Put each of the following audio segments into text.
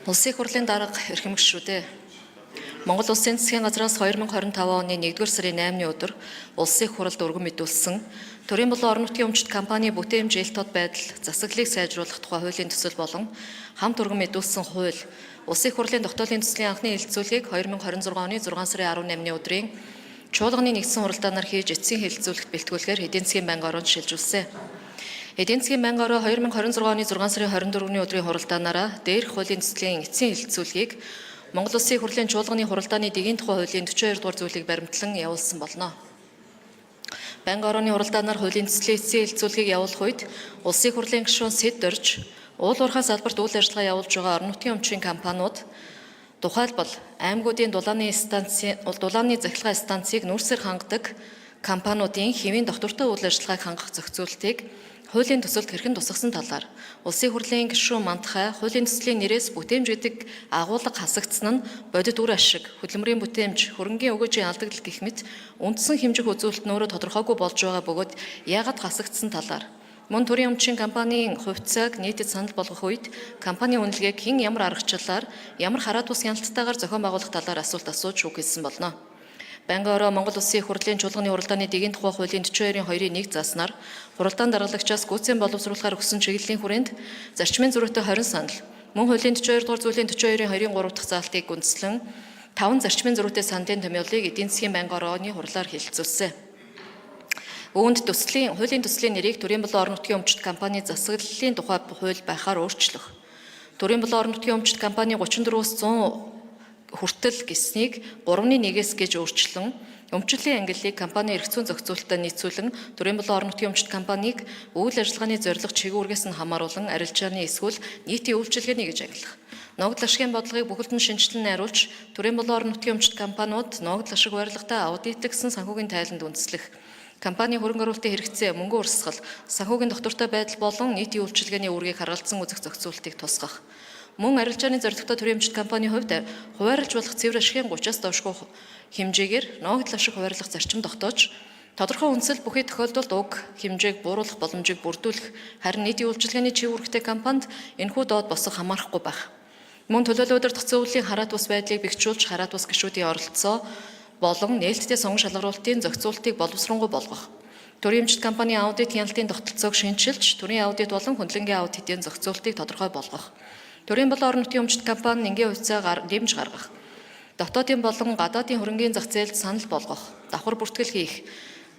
Улсын их хурлын дарга эрхэм гишүүдээ. Монгол Улсын засгийн газраас 2025 оны 1-р сарын 8-ны өдөр Улсын их хурлд өргөн мэдүүлсэн төрийн болон орон нутгийн өмчит компани бүтээн хэмжээ тод байдал засаглалыг сайжруулах тухай хуулийн төсөл болон хамт өргөн мэдүүлсэн хууль Улсын их хурлын тогтоолын төслийн анхны хэлэлцүүлгийг 2026 оны 6 сарын 18-ны өдрийн чуулганы нэгдсэн хуралдаанаар хийж эцсийн хэлэлцүүлэгт бэлтгүүлэхээр эдийн засгийн банк ороонд шилжүүлсэн. Эдийн засгийн банк ороо 2026 оны 6 сарын 24-ний өдрийн хуралдаанаараа дээрх хуулийн төслийн эцсийн хэлэлцүүлгийг Монгол Улсын их хурлын чуулганы хуралдааны дэгийн тухай хуулийн 42 дугаар зүйлийг баримтлан явуулсан болно. Банк орооны хуралдаанаар хуулийн төслийн эцсийн хэлэлцүүлгийг явуулах үед Улсын их хурлын гишүүн Сэд Дорж уул уурхай салбарт үйл ажиллагаа явуулж байгаа орон нутгийн өмчийн компаниуд тухайлбал аймагуудын дулааны захилгаан станцыг нүүрсээр хангадаг компаниудын хэвийн доктортой үйл ажиллагааг хангах зохицуултыг хуулийн төсөлд хэрхэн тусгасан талаар Улсын хурлын гишүүн Мантхай хуулийн төслийн нэрээс бүтээмж гэдэг агуулга хасагдсан нь бодит үр ашиг, хөдөлмөрийн бүтээмж, хөрөнгийн өгөөжийн алдагдал гэх мэт үндсэн хэмжих үзүүлэлт нөөрэ тодорхойгүй болж байгаа бөгөөд яагаад хасагдсан талаар мөн төрийн өмчийн компанийн хувьцааг нийтэд санал болгох үед компанийн үнэлгээг хэн ямар аргачлалаар ямар хараат бус хяналтайгаар зохион байгуулах талаар асуулт асууж үгүйсэн болно. Банк ороо Монгол Улсын их хурлын чуулганы хуралдааны дэгийн тухай хуулийн 42-ийн 2-ыг зааснаар хуралдаан даргалагчаас гүйцэн боловсруулахаар өгсөн чиглэлийн хүрээнд зарчмын зөрүүтэй 20 санал мөн хуулийн 42 дугаар зүйлийн 42-ийн 2-ын 3 дахь заалтыг гүнзлэн 5 зарчмын зөрүүтэй саналын томьёолыг эдийн засгийн банк орооны хурлаар хэлэлцүүлсэн. Үүнд хуулийн төслийн нэрийг төрийн болон орон нутгийн өмчит компани засаглалын тухай хууль байхаар өөрчлөх. Төрийн болон орон нутгийн өмчит компани 34-өөс 100 хүртэл гэснийг 3-1-ээс гэж өөрчлөн өмчлөлийн ангиллыг компани эрх зүйн зохицуулалтад нийцүүлэн төрийн болон орон нутгийн өмчит компанийг үйл ажиллагааны зорилго чиглүүлгээс нь хамааруулан арилжааны эсвэл нийтийн үйлчилгээний гэж ангилах. Ногдол ашигын бодлогыг бүхэлд нь шинжилэн найруулж төрийн болон орон нутгийн өмчит компаниуд ногдол ашиг барилгатай аудитлагдсан санхүүгийн тайланд үндэслэх. Компани хөрөнгө оруулалтын хэрэгцээ, мөнгө урсгал, санхүүгийн доктортой байдал болон нийтийн үйлчилгээний үүргийг харгалзан үзэх зохицуултыг тусгах. Мөн арилжааны зорилготой төрийн өмчит компанийн хувьд хуваарлж болох цэвэр ашигын 30-аас доошгүй хэмжээгээр ногдол ашиг хуваарлах зарчим тогтоож тодорхой үндсэл бүхий тохиолдолд уг хэмжээг бууруулах боломжийг бүрдүүлэх харин нийтийн үйлчилгээний чиг үүрэгтэй компанид энэхүү доод босох хамаарахгүй байх. Мөн төлөөлөл удирдах зөвлөлийн хараат бус байдлыг бэхжүүлж хараат бус гишүүдийн оролцоо болон нээлттэй сонгон шалгаруулалтын зохицуултыг боловсронгуй болгох. Төрийн өмчит компанийн аудит хяналтын тогтолцоог шинжилж төрийн аудит болон хөндлөнгийн аудитын зохицуултыг тодорхой болгох. Төрийн болон орон нутгийн өмчит компани нингийн хувьцаа дэмж гаргах. Дотоодын болон гадаадын хөрөнгийн зах зээлд санал болгох, давхар бүртгэл хийх,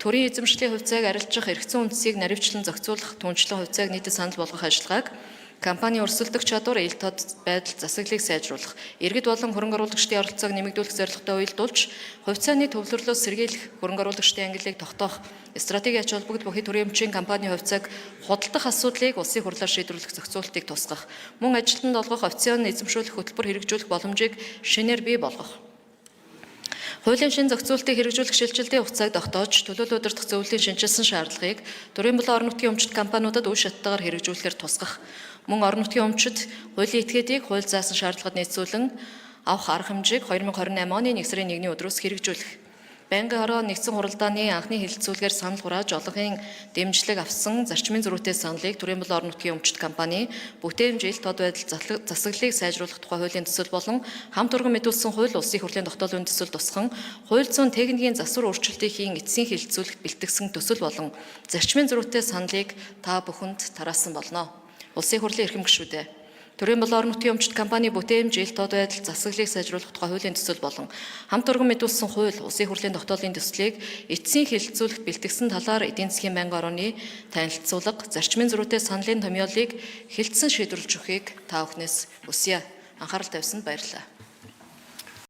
төрийн эзэмшлийн хувьцааг арилжах эрх зүйн үндсийг наривчлан зохицуулах, түншлэн хувьцааг нийтэд санал болгох ажиллагааг компани өрсөлдөх чадвар, ил тод байдал засаглалыг сайжруулах, иргэд болон хөрөнгө оруулагчдын оролцоог нэмэгдүүлэх зорилготой уялдуулж, хувьцааны төвлөрлөөс сэргийлэх, хөрөнгө оруулагчдын ангиллыг тогтоох, стратеги ач холбогдол бүхий төрийн өмчийн компанийн хувьцааг худалдах асуудлыг улсын хурлаар шийдвэрлэх зохицуултыг тусгах, мөн ажилтнанд олгох опцион эзэмшүүлэх хөтөлбөр хэрэгжүүлэх боломжийг шинээр бий болгох. Хуулийн шин зохицуултыг хэрэгжүүлэх шилжилтийн хугацааг тогтоож, төлөөлөл удирдах зөвлөлийн шинжилсэн шаардлагыг төрийн болон орон нутгийн өмчит компаниудад үе шаттайгаар хэрэгжүүлэхээр тусгах. Мөн орон нутгийн өмчит хуулийн этгээдийг хууль заасан шаардлагад нийцүүлэн авах арга хэмжээг 2028 оны 1 сарын 1-ний өдрөөс хэрэгжүүлэх. Банк ороо нэгдсэн хуралдааны анхны хэлэлцүүлгээр санал хурааж олонхын дэмжлэг авсан зарчмын зөрүүтэй саналыг төрийн болон орон нутгийн өмчит компани бүтээн хэмжээ тод байдал засаглалыг сайжруулах тухай хуулийн төсөл болон хамт өргөн мэдүүлсэн хууль улсын их хурлын тогтоолын төсөл тусган хууль зүйн техникийн засвар өөрчлөлтийг хийн эцсийн хэлэлцүүлэгт бэлтгэсэн төсөл болон зарчмын зөрүүтэй саналыг та бүхэнд тараасан болно. Улсын их хурлын эрхэм гишүүдээ. Төрийн болон орон нутгийн өмчит компани бүтээн хэмжээ тод байдал засаглалыг сайжруулах тухай хуулийн төсөл болон хамт өргөн мэдүүлсэн хууль улсын их хурлын тогтоолын төслийг эцсийн хэлэлцүүлэгт бэлтгэсэн талаар эдийн засгийн банк орооны танилцуулга, зарчмын зөрүүтэй саналын томьёолыг хэлтсэн шийдвэрлэж өгөхийг та бүхнээс хүсье. Анхаарал тавьсанд баярлалаа.